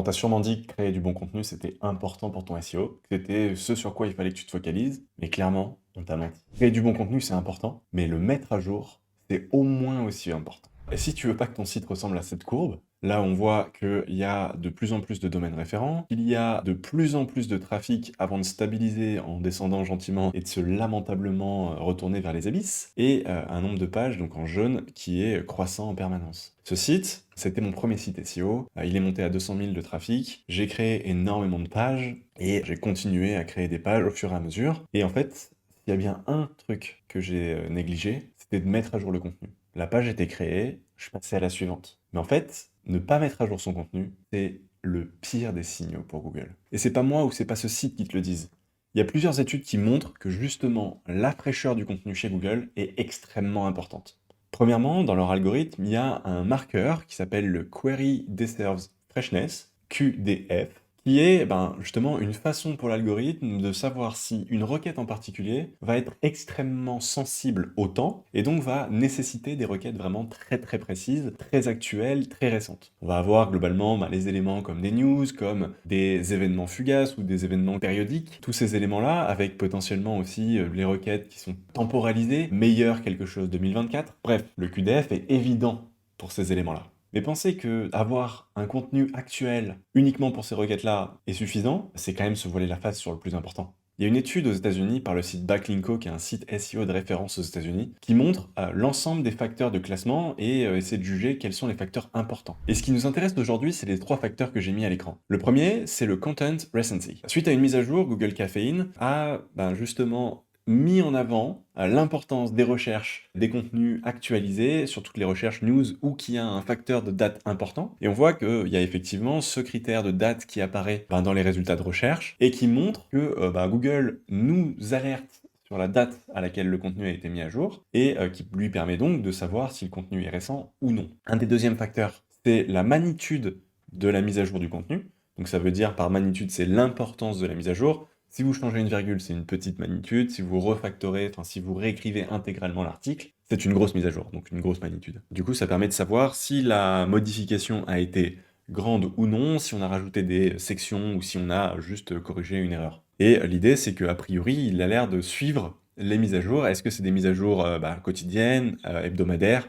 on t'a sûrement dit que créer du bon contenu, c'était important pour ton SEO, que c'était ce sur quoi il fallait que tu te focalises, mais clairement, on t'a menti. Créer du bon contenu, c'est important, mais le mettre à jour, c'est au moins aussi important. Et si tu veux pas que ton site ressemble à cette courbe, là on voit qu'il y a de plus en plus de domaines référents, il y a de plus en plus de trafic avant de stabiliser en descendant gentiment et de se lamentablement retourner vers les abysses, et un nombre de pages, donc en jaune, qui est croissant en permanence. Ce site, c'était mon premier site SEO, il est monté à 200 000 de trafic, j'ai créé énormément de pages, et j'ai continué à créer des pages au fur et à mesure, et en fait, s'il y a bien un truc que j'ai négligé, c'était de mettre à jour le contenu. La page était créée, je passais à la suivante. Mais en fait, ne pas mettre à jour son contenu, c'est le pire des signaux pour Google. Et c'est pas moi ou c'est pas ce site qui te le disent. Il y a plusieurs études qui montrent que justement, la fraîcheur du contenu chez Google est extrêmement importante. Premièrement, dans leur algorithme, il y a un marqueur qui s'appelle le Query Deserves Freshness, QDF, qui est justement une façon pour l'algorithme de savoir si une requête en particulier va être extrêmement sensible au temps et donc va nécessiter des requêtes vraiment très très précises, très actuelles, très récentes. On va avoir globalement les éléments comme des news, comme des événements fugaces ou des événements périodiques. Tous ces éléments-là, avec potentiellement aussi les requêtes qui sont temporalisées, meilleures quelque chose 2024. Bref, le QDF est évident pour ces éléments-là. Mais pensez que avoir un contenu actuel uniquement pour ces requêtes-là est suffisant, c'est quand même se voiler la face sur le plus important. Il y a une étude aux États-Unis par le site Backlinko, qui est un site SEO de référence aux États-Unis, qui montre l'ensemble des facteurs de classement et essaie de juger quels sont les facteurs importants. Et ce qui nous intéresse aujourd'hui, c'est les 3 facteurs que j'ai mis à l'écran. Le premier, c'est le Content Recency. Suite à une mise à jour, Google Caffeine a justement mis en avant l'importance des recherches, des contenus actualisés sur toutes les recherches news ou qui a un facteur de date important. Et on voit qu'il y a effectivement ce critère de date qui apparaît dans les résultats de recherche et qui montre que Google nous alerte sur la date à laquelle le contenu a été mis à jour et qui lui permet donc de savoir si le contenu est récent ou non. Un des deuxièmes facteurs, c'est la magnitude de la mise à jour du contenu. Donc ça veut dire par magnitude, c'est l'importance de la mise à jour. Si vous changez une virgule, c'est une petite magnitude. Si vous refactorez, si vous réécrivez intégralement l'article, c'est une grosse mise à jour, donc une grosse magnitude. Du coup, ça permet de savoir si la modification a été grande ou non, si on a rajouté des sections ou si on a juste corrigé une erreur. Et l'idée, c'est qu'a priori, il a l'air de suivre les mises à jour. Est-ce que c'est des mises à jour quotidiennes, hebdomadaires,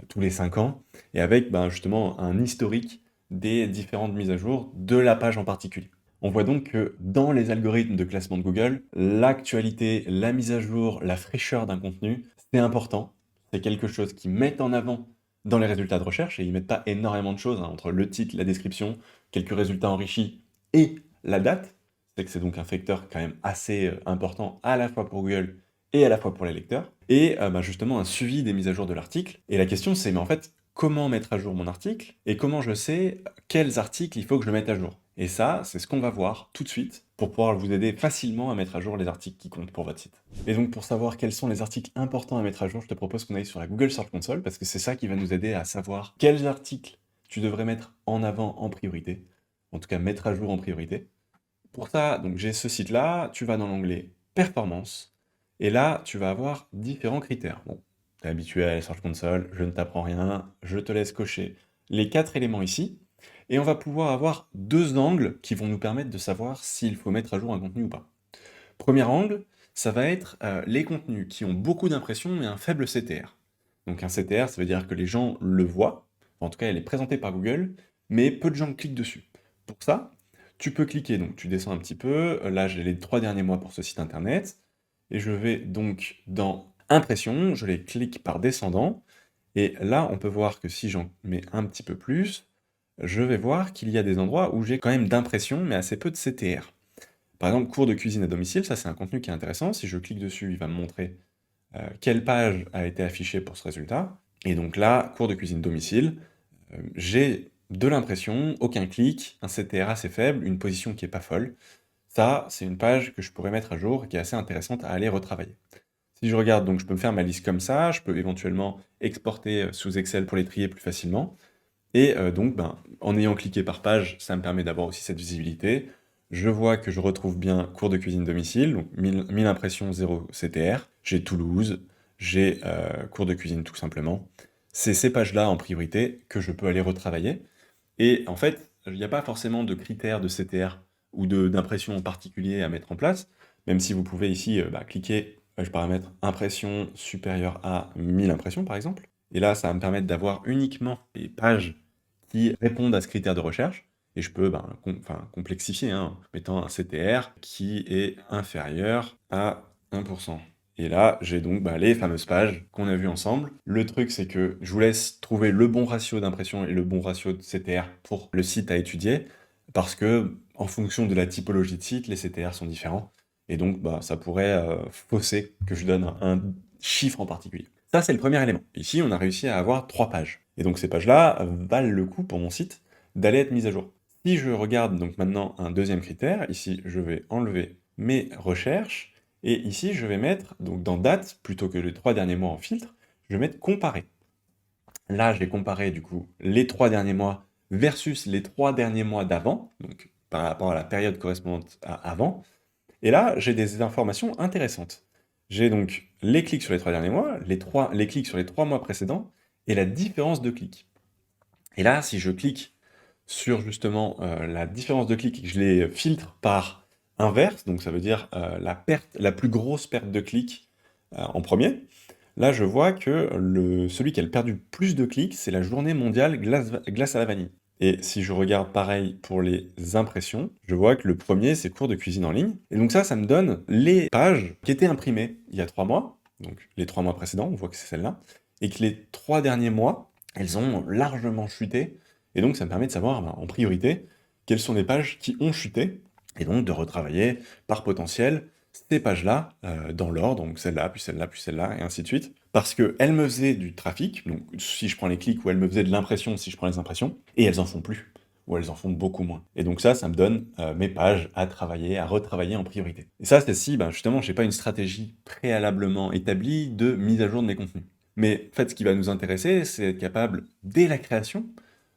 tous les 5 ans, et avec justement un historique des différentes mises à jour de la page en particulier. On voit donc que dans les algorithmes de classement de Google, l'actualité, la mise à jour, la fraîcheur d'un contenu, c'est important. C'est quelque chose qu'ils mettent en avant dans les résultats de recherche, et ils mettent pas énormément de choses entre le titre, la description, quelques résultats enrichis et la date. C'est que c'est donc un facteur quand même assez important à la fois pour Google et à la fois pour les lecteurs. Et justement un suivi des mises à jour de l'article. Et la question c'est, mais en fait, comment mettre à jour mon article et comment je sais quels articles il faut que je mette à jour. Et ça, c'est ce qu'on va voir tout de suite pour pouvoir vous aider facilement à mettre à jour les articles qui comptent pour votre site. Et donc pour savoir quels sont les articles importants à mettre à jour, je te propose qu'on aille sur la Google Search Console parce que c'est ça qui va nous aider à savoir quels articles tu devrais mettre en avant en priorité, en tout cas mettre à jour en priorité. Pour ça, donc j'ai ce site-là, tu vas dans l'onglet Performance, et là, tu vas avoir différents critères. Bon, t'es habitué à la Search Console, je ne t'apprends rien, je te laisse cocher les 4 éléments ici, et on va pouvoir avoir 2 angles qui vont nous permettre de savoir s'il faut mettre à jour un contenu ou pas. Premier angle, ça va être les contenus qui ont beaucoup d'impressions mais un faible CTR. Donc un CTR, ça veut dire que les gens le voient, en tout cas elle est présentée par Google, mais peu de gens cliquent dessus. Pour ça, tu peux cliquer, donc tu descends un petit peu, là j'ai les 3 derniers mois pour ce site internet, et je vais donc dans Impressions, je les clique par descendant, et là on peut voir que si j'en mets un petit peu plus, je vais voir qu'il y a des endroits où j'ai quand même d'impressions, mais assez peu de CTR. Par exemple, cours de cuisine à domicile, ça c'est un contenu qui est intéressant. Si je clique dessus, il va me montrer quelle page a été affichée pour ce résultat. Et donc là, cours de cuisine domicile, j'ai de l'impression, aucun clic, un CTR assez faible, une position qui est pas folle. Ça, c'est une page que je pourrais mettre à jour et qui est assez intéressante à aller retravailler. Si je regarde, donc je peux me faire ma liste comme ça, je peux éventuellement exporter sous Excel pour les trier plus facilement. Et donc, en ayant cliqué par page, ça me permet d'avoir aussi cette visibilité. Je vois que je retrouve bien cours de cuisine domicile, donc 1000 impressions, 0 CTR. J'ai Toulouse, j'ai cours de cuisine tout simplement. C'est ces pages-là en priorité que je peux aller retravailler. Et en fait, il n'y a pas forcément de critères de CTR ou d'impression en particulier à mettre en place, même si vous pouvez ici cliquer, je paramètre impression supérieure à 1000 impressions par exemple. Et là, ça va me permettre d'avoir uniquement les pages qui répondent à ce critère de recherche. Et je peux complexifier en mettant un CTR qui est inférieur à 1%. Et là, j'ai donc les fameuses pages qu'on a vues ensemble. Le truc, c'est que je vous laisse trouver le bon ratio d'impression et le bon ratio de CTR pour le site à étudier, parce que en fonction de la typologie de site, les CTR sont différents. Et donc, ça pourrait fausser que je donne un chiffre en particulier. Ça, c'est le premier élément. Ici, on a réussi à avoir 3 pages. Et donc, ces pages-là valent le coup pour mon site d'aller être mises à jour. Si je regarde donc maintenant un deuxième critère, ici, je vais enlever mes recherches, et ici, je vais mettre, donc dans date, plutôt que les 3 derniers mois en filtre, je vais mettre comparer. Là, j'ai comparé du coup les 3 derniers mois versus les 3 derniers mois d'avant, donc par rapport à la période correspondante à avant. Et là, j'ai des informations intéressantes. J'ai donc les clics sur les 3 derniers mois, les clics sur les 3 mois précédents, et la différence de clics. Et là, si je clique sur justement la différence de clics et que je les filtre par inverse, donc ça veut dire la plus grosse perte de clics en premier, là je vois que celui qui a perdu plus de clics, c'est la journée mondiale glace à la vanille. Et si je regarde pareil pour les impressions, je vois que le premier, c'est cours de cuisine en ligne. Et donc ça me donne les pages qui étaient imprimées il y a 3 mois, donc les 3 mois précédents, on voit que c'est celle-là, et que les 3 derniers mois, elles ont largement chuté. Et donc ça me permet de savoir, en priorité, quelles sont les pages qui ont chuté, et donc de retravailler par potentiel ces pages-là dans l'ordre, donc celle-là, puis celle-là, puis celle-là, et ainsi de suite, parce qu'elles me faisaient du trafic, donc si je prends les clics, ou elles me faisaient de l'impression si je prends les impressions, et elles en font plus, ou elles en font beaucoup moins. Et donc ça me donne mes pages à travailler, à retravailler en priorité. Et ça, c'est si, justement, j'ai pas une stratégie préalablement établie de mise à jour de mes contenus. Mais en fait, ce qui va nous intéresser, c'est être capable, dès la création,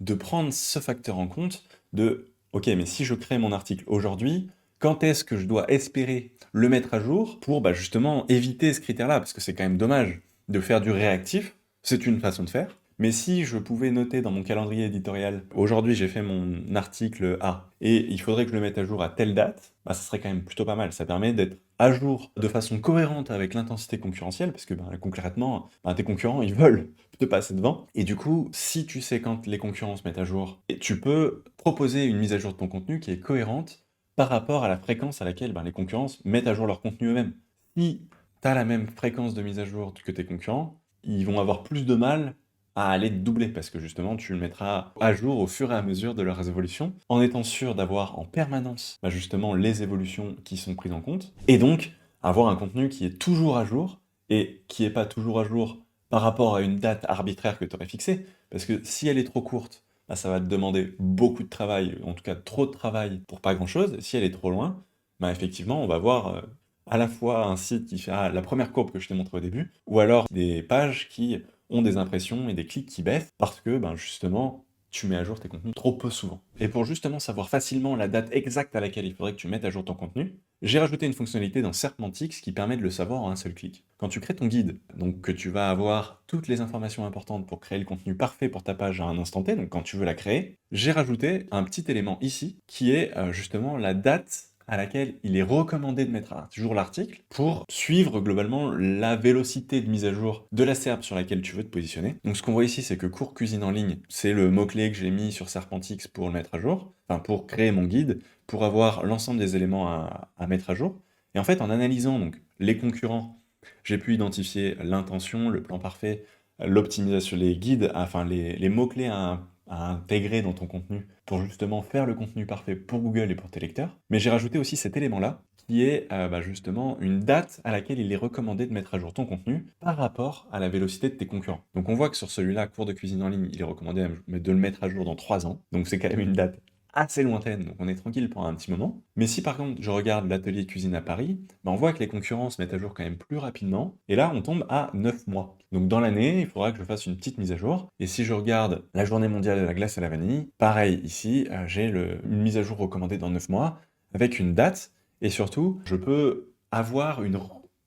de prendre ce facteur en compte de « Ok, mais si je crée mon article aujourd'hui, quand est-ce que je dois espérer le mettre à jour pour justement éviter ce critère-là ?» Parce que c'est quand même dommage de faire du réactif, c'est une façon de faire. Mais si je pouvais noter dans mon calendrier éditorial, aujourd'hui j'ai fait mon article A, et il faudrait que je le mette à jour à telle date, ça serait quand même plutôt pas mal. Ça permet d'être à jour de façon cohérente avec l'intensité concurrentielle, parce que concrètement, tes concurrents, ils veulent te passer devant. Et du coup, si tu sais quand les concurrents se mettent à jour, et tu peux proposer une mise à jour de ton contenu qui est cohérente par rapport à la fréquence à laquelle les concurrents mettent à jour leur contenu eux-mêmes. Si tu as la même fréquence de mise à jour que tes concurrents, ils vont avoir plus de mal à aller te doubler, parce que justement, tu le mettras à jour au fur et à mesure de leurs évolutions, en étant sûr d'avoir en permanence justement les évolutions qui sont prises en compte, et donc avoir un contenu qui est toujours à jour, et qui n'est pas toujours à jour par rapport à une date arbitraire que tu aurais fixée, parce que si elle est trop courte, ça va te demander beaucoup de travail, en tout cas trop de travail pour pas grand-chose. Si elle est trop loin, effectivement, on va voir à la fois un site qui fait la première courbe que je t'ai montré au début, ou alors des pages qui ont des impressions et des clics qui baissent, parce que justement, tu mets à jour tes contenus trop peu souvent. Et pour justement savoir facilement la date exacte à laquelle il faudrait que tu mettes à jour ton contenu, j'ai rajouté une fonctionnalité dans Serpentix qui permet de le savoir en un seul clic. Quand tu crées ton guide, donc que tu vas avoir toutes les informations importantes pour créer le contenu parfait pour ta page à un instant T, donc quand tu veux la créer, j'ai rajouté un petit élément ici qui est justement la date à laquelle il est recommandé de mettre à jour l'article pour suivre globalement la vélocité de mise à jour de la SERP sur laquelle tu veux te positionner. Donc ce qu'on voit ici, c'est que cours cuisine en ligne, c'est le mot-clé que j'ai mis sur Serpentix pour le mettre à jour, pour créer mon guide, pour avoir l'ensemble des éléments à mettre à jour. Et en fait, en analysant donc les concurrents, j'ai pu identifier l'intention, le plan parfait, l'optimisation, les guides, les mots-clés à intégrer dans ton contenu pour justement faire le contenu parfait pour Google et pour tes lecteurs. Mais j'ai rajouté aussi cet élément-là, qui est justement une date à laquelle il est recommandé de mettre à jour ton contenu par rapport à la vélocité de tes concurrents. Donc on voit que sur celui-là, cours de cuisine en ligne, il est recommandé de le mettre à jour dans 3 ans. Donc c'est quand même une date assez lointaine, donc on est tranquille pendant un petit moment. Mais si par contre je regarde l'atelier cuisine à Paris, on voit que les concurrents se mettent à jour quand même plus rapidement, et là on tombe à 9 mois. Donc dans l'année, il faudra que je fasse une petite mise à jour, et si je regarde la journée mondiale de la glace à la vanille, pareil ici, j'ai une mise à jour recommandée dans 9 mois, avec une date, et surtout, je peux avoir une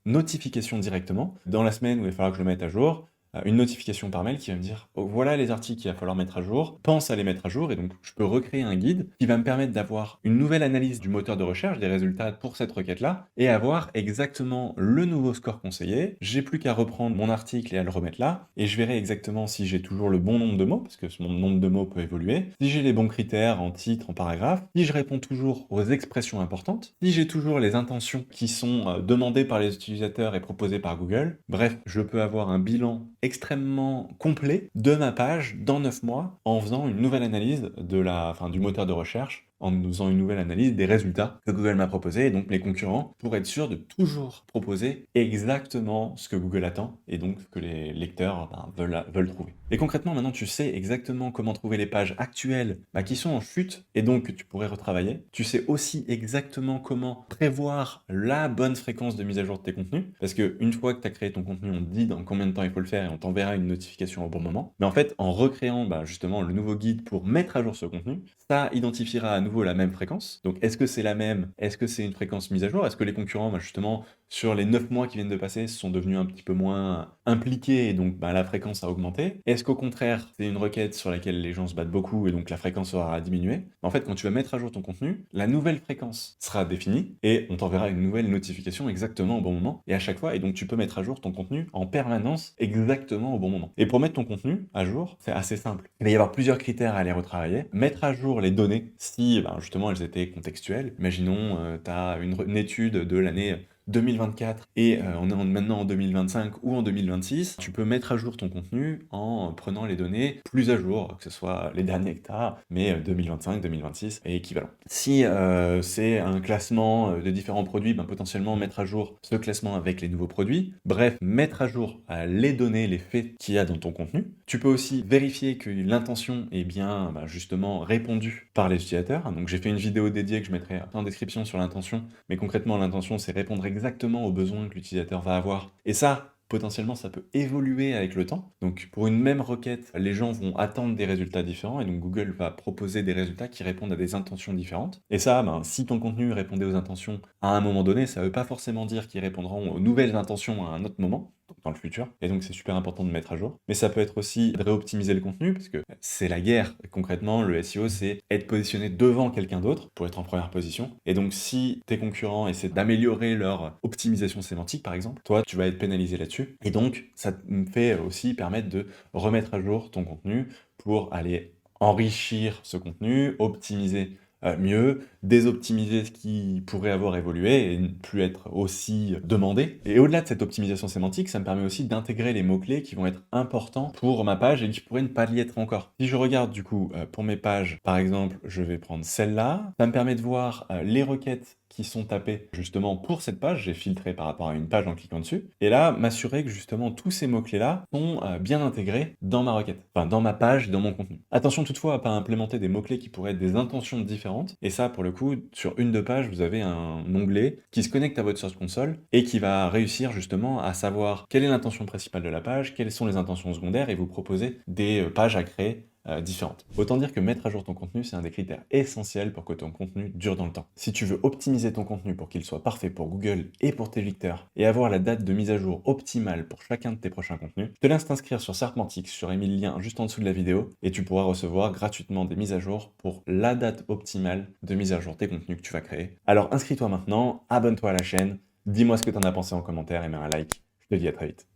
notification directement dans la semaine où il va falloir que je le mette à jour, une notification par mail qui va me dire: «Oh, voilà les articles qu'il va falloir mettre à jour, pense à les mettre à jour» et donc je peux recréer un guide qui va me permettre d'avoir une nouvelle analyse du moteur de recherche, des résultats pour cette requête-là et avoir exactement le nouveau score conseillé. J'ai plus qu'à reprendre mon article et à le remettre là et je verrai exactement si j'ai toujours le bon nombre de mots, parce que mon nombre de mots peut évoluer, si j'ai les bons critères en titre, en paragraphe, si je réponds toujours aux expressions importantes, si j'ai toujours les intentions qui sont demandées par les utilisateurs et proposées par Google. Bref, je peux avoir un bilan extrêmement complet de ma page dans 9 mois en faisant une nouvelle analyse du moteur de recherche, en nous faisant une nouvelle analyse des résultats que Google m'a proposés et donc mes concurrents, pour être sûr de toujours proposer exactement ce que Google attend et donc ce que les lecteurs veulent trouver. Et concrètement, maintenant tu sais exactement comment trouver les pages actuelles qui sont en chute et donc que tu pourrais retravailler. Tu sais aussi exactement comment prévoir la bonne fréquence de mise à jour de tes contenus, parce qu'une fois que tu as créé ton contenu, on te dit dans combien de temps il faut le faire et on t'enverra une notification au bon moment. Mais en fait, en recréant justement le nouveau guide pour mettre à jour ce contenu, ça identifiera à nouveau la même fréquence. Donc est-ce que c'est la même? Est-ce que c'est une fréquence mise à jour? Est-ce que les concurrents, justement, sur les 9 mois qui viennent de passer, se sont devenus un petit peu moins impliqués et donc la fréquence a augmenté? Est-ce qu'au contraire, c'est une requête sur laquelle les gens se battent beaucoup et donc la fréquence aura diminué? En fait, quand tu vas mettre à jour ton contenu, la nouvelle fréquence sera définie et on t'enverra une nouvelle notification exactement au bon moment et à chaque fois. Et donc tu peux mettre à jour ton contenu en permanence exactement au bon moment. Et pour mettre ton contenu à jour, c'est assez simple. Il va y avoir plusieurs critères à aller retravailler. Mettre à jour les données si justement elles étaient contextuelles. Imaginons, tu as une étude de l'année 2024 et on est maintenant en 2025 ou en 2026, tu peux mettre à jour ton contenu en prenant les données plus à jour, que ce soit les derniers que tu as, mais 2025, 2026 et équivalent. Si c'est un classement de différents produits, potentiellement mettre à jour ce classement avec les nouveaux produits. Bref, mettre à jour les données, les faits qu'il y a dans ton contenu. Tu peux aussi vérifier que l'intention est bien justement répondue par les utilisateurs. Donc j'ai fait une vidéo dédiée que je mettrai en description sur l'intention, mais concrètement l'intention c'est répondre exactement aux besoins que l'utilisateur va avoir. Et ça, potentiellement, ça peut évoluer avec le temps. Donc, pour une même requête, les gens vont attendre des résultats différents et donc Google va proposer des résultats qui répondent à des intentions différentes. Et ça, si ton contenu répondait aux intentions à un moment donné, ça ne veut pas forcément dire qu'ils répondront aux nouvelles intentions à un autre moment, donc dans le futur. Et donc, c'est super important de mettre à jour. Mais ça peut être aussi de réoptimiser le contenu parce que c'est la guerre. Concrètement, le SEO, c'est être positionné devant quelqu'un d'autre pour être en première position. Et donc, si tes concurrents essaient d'améliorer leur optimisation sémantique, par exemple, toi, tu vas être pénalisé là-dessus. Et donc, ça me fait aussi permettre de remettre à jour ton contenu pour aller enrichir ce contenu, optimiser mieux, désoptimiser ce qui pourrait avoir évolué et ne plus être aussi demandé. Et au-delà de cette optimisation sémantique, ça me permet aussi d'intégrer les mots-clés qui vont être importants pour ma page et qui pourraient ne pas l'y être encore. Si je regarde du coup pour mes pages, par exemple, je vais prendre celle-là, ça me permet de voir les requêtes qui sont tapés justement pour cette page, j'ai filtré par rapport à une page en cliquant dessus, et là, m'assurer que justement tous ces mots-clés-là sont bien intégrés dans ma requête, enfin dans ma page, dans mon contenu. Attention toutefois à pas implémenter des mots-clés qui pourraient être des intentions différentes, et ça pour le coup, sur une de pages, vous avez un onglet qui se connecte à votre Search Console et qui va réussir justement à savoir quelle est l'intention principale de la page, quelles sont les intentions secondaires, et vous proposer des pages à créer différentes. Autant dire que mettre à jour ton contenu, c'est un des critères essentiels pour que ton contenu dure dans le temps. Si tu veux optimiser ton contenu pour qu'il soit parfait pour Google et pour tes lecteurs, et avoir la date de mise à jour optimale pour chacun de tes prochains contenus, je te laisse t'inscrire sur Serpentix, j'aurai mis le lien juste en dessous de la vidéo, et tu pourras recevoir gratuitement des mises à jour pour la date optimale de mise à jour des contenus que tu vas créer. Alors inscris-toi maintenant, abonne-toi à la chaîne, dis-moi ce que tu en as pensé en commentaire et mets un like. Je te dis à très vite.